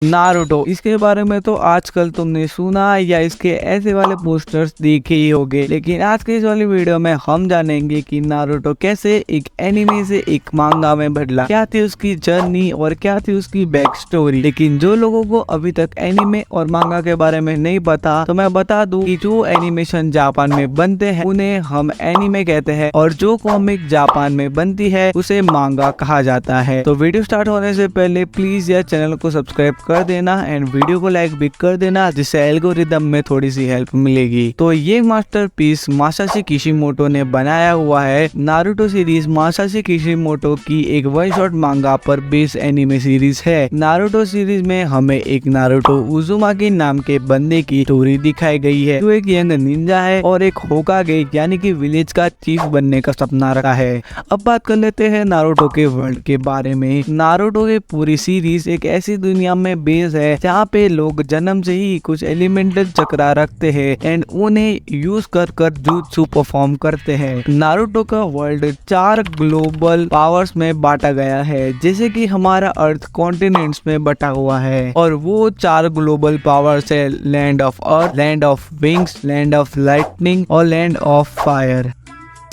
Naruto, इसके बारे में तो आजकल तुमने सुना या इसके ऐसे वाले पोस्टर्स देखे ही होंगे, लेकिन आज के इस वाली वीडियो में हम जानेंगे कि नारुतो कैसे एक एनिमे से एक मांगा में बदला, क्या थी उसकी जर्नी और क्या थी उसकी बैक स्टोरी। लेकिन जो लोगों को अभी तक एनिमे और मांगा के बारे में नहीं पता, तो मैं बता दूं कि जो एनिमेशन जापान में बनते हैं उन्हें हम एनिमे कहते हैं और जो कॉमिक जापान में बनती है उसे मांगा कहा जाता है। तो वीडियो स्टार्ट होने से पहले प्लीज यार चैनल को सब्सक्राइब कर देना एंड वीडियो को लाइक भी कर देना, जिससे एल्गोरिदम में थोड़ी सी हेल्प मिलेगी। तो ये मास्टरपीस मासाशी किशिमोटो ने बनाया हुआ है। नारुतो सीरीज मासाशी किशिमोटो की एक वन शॉट मांगा पर बेस्ड एनिमे सीरीज है। नारुतो सीरीज में हमें एक नारुतो उजुमाकी नाम के बंदे की स्टोरी दिखाई गई है, जो एक यंग निंजा है और एक होकागे यानी कि विलेज का चीफ बनने का सपना रखा है। अब बात कर लेते हैं नारुतो के वर्ल्ड के बारे में। नारुतो की पूरी सीरीज एक ऐसी दुनिया में बेस है जहाँ पे लोग जन्म से ही कुछ एलिमेंटल चक्रा रखते हैं एंड उन्हें यूज कर जुत्सु परफॉर्म करते हैं। नारुतो का वर्ल्ड 4 ग्लोबल पावर्स में बांटा गया है, जैसे कि हमारा अर्थ कॉन्टिनेंट्स में बटा हुआ है और वो 4 ग्लोबल पावर्स है land of earth, land of wings, land of lightning और land of fire.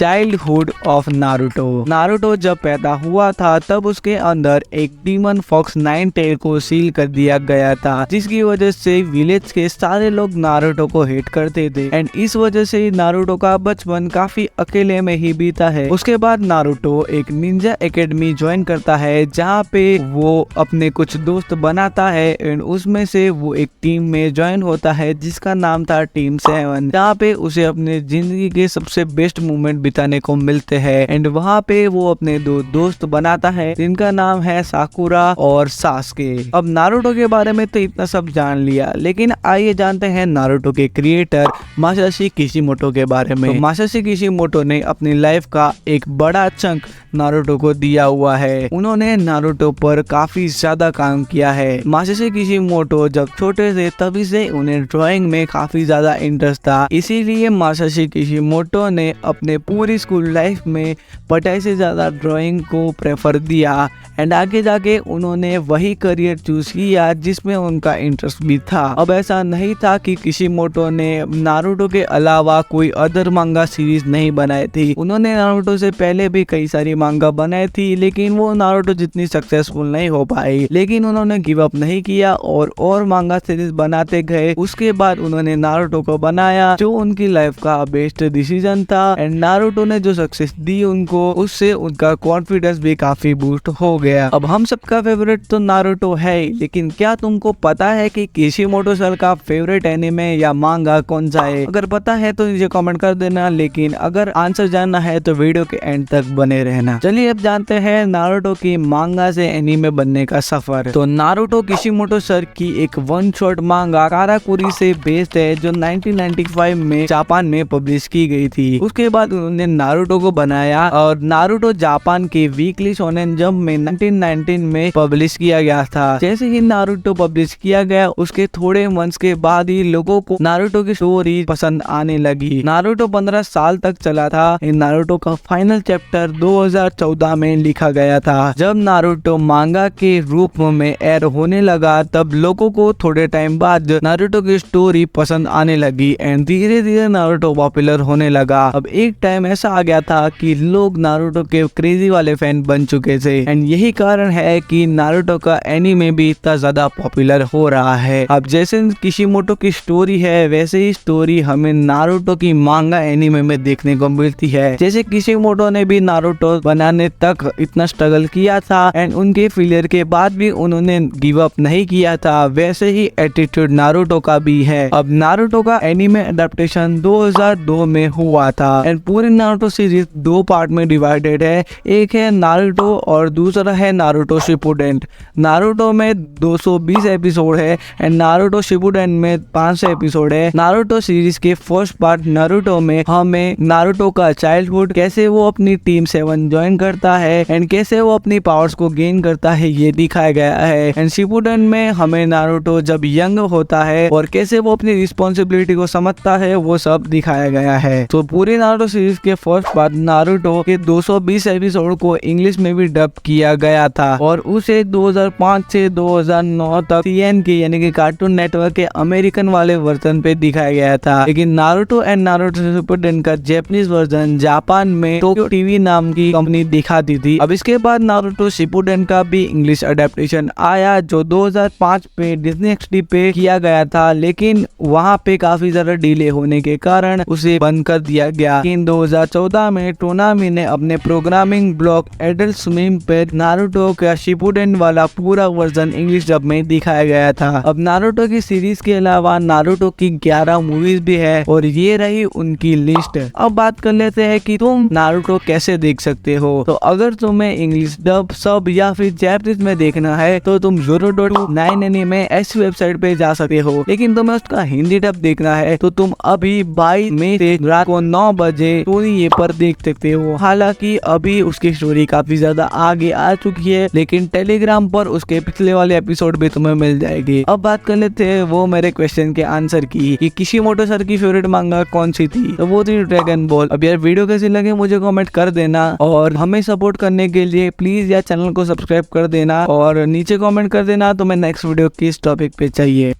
Childhood of Naruto. Naruto जब पैदा हुआ था तब उसके अंदर एक डीमन फॉक्स 9 टेल को सील कर दिया गया था, जिसकी वजह से विलेज के सारे लोग नारुतो को हेट करते थे एंड इस वजह से नारुतो का बचपन काफी अकेले में ही बीता है। उसके बाद नारुतो एक निंजा एकेडमी ज्वाइन करता है, जहाँ पे वो अपने कुछ दोस्त बनाता है एंड उसमें से वो एक टीम में ज्वाइन होता है जिसका नाम था टीम 7, जहाँ पे उसे अपने जिंदगी के सबसे बेस्ट मोमेंट बिताने को मिलते हैं एंड वहाँ पे वो अपने 2 दोस्त बनाता है जिनका नाम है साकुरा और सास्के। अब नारुतो के बारे में तो इतना सब जान लिया, लेकिन आइए जानते हैं नारुतो के क्रिएटर मासाशी किशिमोटो के बारे में। तो मासाशी किशिमोटो ने अपनी लाइफ का एक बड़ा चंक नारुतो को दिया हुआ है। उन्होंने नारुतो पर काफी ज्यादा काम किया है। मासाशी किशिमोटो जब छोटे थे तभी से उन्हें ड्राइंग में काफी ज्यादा इंटरेस्ट था, इसीलिए मासाशी किशिमोटो ने अपने पूरी स्कूल लाइफ में पढ़ाई से ज्यादा ड्राइंग को प्रेफर दिया एंड आगे जाके उन्होंने वही करियर चूज किया जिसमें उनका इंटरेस्ट भी था। अब ऐसा नहीं था कि किशिमोटो ने नारुतो के अलावा कोई अदर मांगा सीरीज नहीं बनाई थी। उन्होंने नारुतो से पहले भी कई सारी मांगा बनाई थी, लेकिन वो नारुतो जितनी सक्सेसफुल नहीं हो पाई। लेकिन उन्होंने गिव अप नहीं किया और मांगा सीरीज बनाते गए। उसके बाद उन्होंने नारुतो को बनाया, जो उनकी लाइफ का बेस्ट डिसीजन था एंड नारुतो ने जो सक्सेस दी उनको, उससे उनका कॉन्फिडेंस भी काफी बूस्ट हो गया। अब हम सबका फेवरेट तो नारुतो है, लेकिन क्या तुमको पता है कि किशिमोटो सर का फेवरेट एनिमे या मांगा कौन सा है? अगर पता है तो नीचे कमेंट कर देना, लेकिन अगर आंसर जानना है तो वीडियो के एंड तक बने रहना। चलिए अब जानते हैं नारुतो की मांगा से एनिमे बनने का सफर। तो नारुतो किशिमोटो सर की एक वन शॉट मांगा काराकुरी से बेस्ड है, जो 1995 में जापान में पब्लिश की गई थी। उसके बाद उन्होंने नारुतो को बनाया और नारुतो जापान के वीकली शोनेन जंप में 1919 में पब्लिश किया गया था। जैसे ही नारुतो पब्लिश किया गया उसके थोड़े मंथ्स के बाद ही लोगों को नारुतो की स्टोरी पसंद आने लगी। नारुतो 15 साल तक चला था। नारुतो का फाइनल चैप्टर 2014 में लिखा गया था। जब नारुतो मांगा के रूप में एयर होने लगा तब लोगों को थोड़े टाइम बाद नारुतो की स्टोरी पसंद आने लगी एंड धीरे धीरे नारुतो पॉपुलर होने लगा। अब एक टाइम ऐसा आ गया था कि लोग नारुतो के क्रेजी वाले फैन बन चुके थे एंड यही कारण है कि नारुतो का एनीमे भी इतना ज्यादा पॉपुलर हो रहा है। अब जैसे किशिमोटो की स्टोरी है वैसे ही स्टोरी हमें नारुतो की मांगा एनीमे में देखने को मिलती है। जैसे किशिमोटो ने भी नारुतो बनाने तक इतना स्ट्रगल किया था एंड उनके फेलियर के बाद भी उन्होंने गिव अप नहीं किया था, वैसे ही एटीट्यूड नारुतो का भी है। अब नारुतो का एनीमे अडेप्टेशन 2002 में हुआ था एंड पूरी नारुतो सीरीज 2 पार्ट में डिवाइडेड है। एक है नारुतो और दूसरा है नारुतो शिपुडेन। नारुतो में 220 एपिसोड है एंड नारुतो शिपुडेन में 500 एपिसोड है। नारुतो सीरीज के फर्स्ट पार्ट नारुतो में हमें नारुतो का चाइल्डहुड, कैसे वो अपनी टीम 7 ज्वाइन करता है एंड कैसे वो अपनी पावर्स को गेन करता है ये दिखाया गया है। एंड शिपुडेन में हमें नारुतो जब यंग होता है और कैसे वो अपनी रिस्पॉन्सिबिलिटी को समझता है वो सब दिखाया गया है। तो पूरी नारुतो सीरीज के फर्स्ट पार्ट नारुतो के 220 एपिसोड को इंग्लिश में भी डब किया गया था और उसे 2005 से 2009 तक CNK यानी कि कार्टून नेटवर्क के अमेरिकन वाले वर्जन पे दिखाया गया था। लेकिन नारुतो एंड नारुतो शिपुडेन का जैपनीज वर्जन जापान में टोक्यो टीवी नाम की कंपनी दिखाती थी। अब इसके बाद नारुतो शिपुडेन का भी इंग्लिश अडेप्टेशन आया जो 2005 पे डिज्नी XD पे किया गया था, लेकिन वहाँ पे काफी ज्यादा डिले होने के कारण उसे बंद कर दिया गया। लेकिन 2014 में टोनामी ने अपने प्रोग्रामिंग ब्लॉग एडल्ट स्विम पे नारुतो का शिपुडेन वाला पूरा वर्जन इंग्लिश डब में दिखाया गया था। अब नारुतो की सीरीज के अलावा नारुतो की 11 मूवीज भी है और ये रही उनकी लिस्ट। अब बात कर लेते हैं कि तुम नारुतो कैसे देख सकते हो। तो अगर तुम्हें इंग्लिश डब, सब या फिर जैपनीज में देखना है तो तुम Zoro.9 एनीमे ऐसी वेबसाइट पे जा सकते हो। लेकिन तुम्हें उसका हिंदी डब देखना है तो तुम अभी 22 मई से रात को 9 बजे स्टोरी ये पर देख सकते हो। हालांकि अभी उसकी स्टोरी काफी ज्यादा आगे आ चुकी है, लेकिन टेलीग्राम पर उसके पिछले वाले एपिसोड भी तुम्हें मिल जाएगी। अब बात कर लेते हैं वो मेरे क्वेश्चन के आंसर की कि किशिमोटो सर की फेवरेट मांगा कौन सी थी। तो वो थी ड्रैगन बॉल। अब यार वीडियो कैसी लगे मुझे कमेंट कर देना और हमें सपोर्ट करने के लिए प्लीज यार चैनल को सब्सक्राइब कर देना और नीचे कमेंट कर देना तो मैं नेक्स्ट वीडियो किस टॉपिक पे चाहिए।